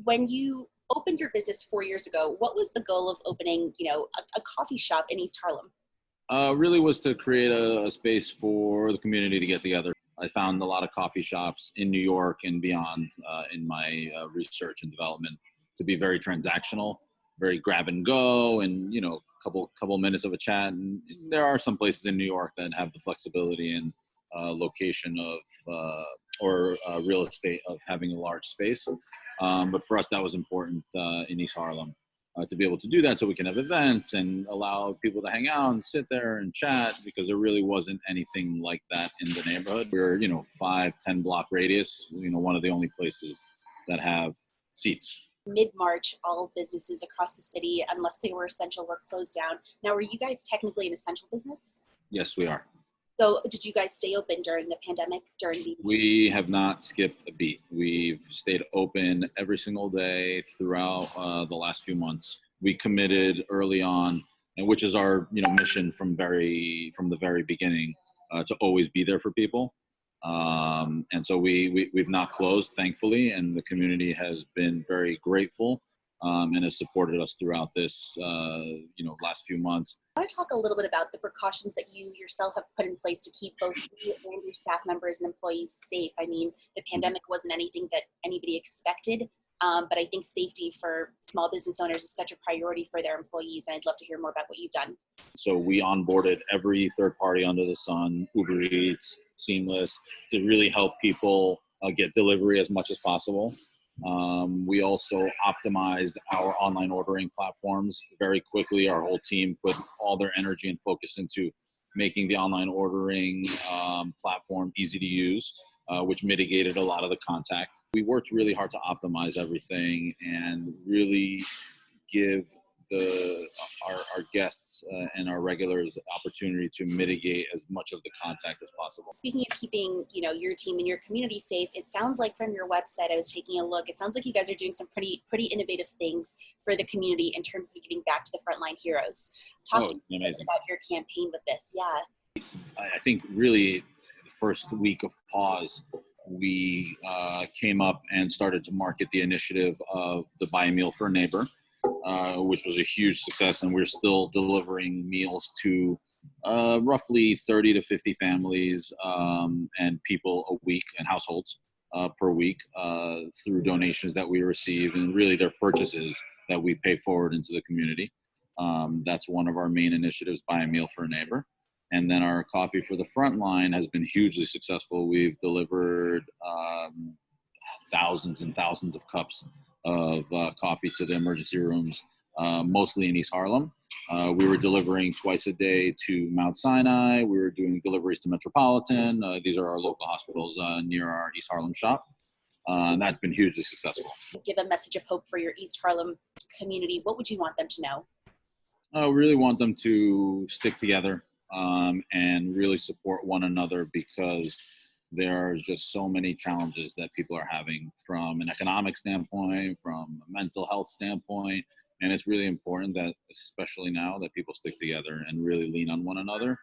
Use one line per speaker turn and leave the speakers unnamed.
When you opened your business 4 years ago, what was the goal of opening, a coffee shop in East Harlem?
Really was to create a space for the community to get together. I found a lot of coffee shops in New York and beyond in my research and development to be very transactional, very grab and go, and couple minutes of a chat. And there are some places in New York that have the flexibility and location of or real estate of having a large space. But for us, that was important in East Harlem to be able to do that, so we can have events and allow people to hang out and sit there and chat, because there really wasn't anything like that in the neighborhood. We're 5-10 block radius, one of the only places that have seats.
Mid-March, all businesses across the city, unless they were essential, were closed down. Now, were you guys technically an essential business?
Yes, we are.
So did you guys stay open during the pandemic,
We have not skipped a beat. We've stayed open every single day throughout the last few months. We committed early on, and which is our mission from the very beginning, to always be there for people. And so we've not closed, thankfully, and the community has been very grateful and has supported us throughout this last few months.
I want to talk a little bit about the precautions that you yourself have put in place to keep both you and your staff members and employees safe. I mean, the pandemic wasn't anything that anybody expected, but I think safety for small business owners is such a priority for their employees, and I'd love to hear more about what you've done.
So we onboarded every third party under the sun, Uber Eats, Seamless, to really help people get delivery as much as possible. We also optimized our online ordering platforms very quickly. Our whole team put all their energy and focus into making the online ordering platform easy to use, which mitigated a lot of the contact. We worked really hard to optimize everything and really give our guests and our regulars opportunity to mitigate as much of the contact as possible.
Speaking of keeping, your team and your community safe, it sounds like from your website, I was taking a look, it sounds like you guys are doing some pretty innovative things for the community in terms of giving back to the frontline heroes. Talk to me a bit about your campaign with this. Yeah.
I think really the first week of pause, we came up and started to market the initiative of the Buy a Meal for a Neighbor, which was a huge success, and we're still delivering meals to roughly 30 to 50 families and people a week, and households per week, through donations that we receive, and really their purchases that we pay forward into the community. That's one of our main initiatives, Buy a Meal for a Neighbor. And then our Coffee for the Frontline has been hugely successful. We've delivered thousands and thousands of cups of coffee to the emergency rooms, mostly in East Harlem. We were delivering twice a day to Mount Sinai. We were doing deliveries to Metropolitan. These are our local hospitals near our East Harlem shop. And that's been hugely successful.
Give a message of hope for your East Harlem community. What would you want them to know?
I really want them to stick together and really support one another, because there are just so many challenges that people are having from an economic standpoint, from a mental health standpoint. And it's really important that, especially now, that people stick together and really lean on one another.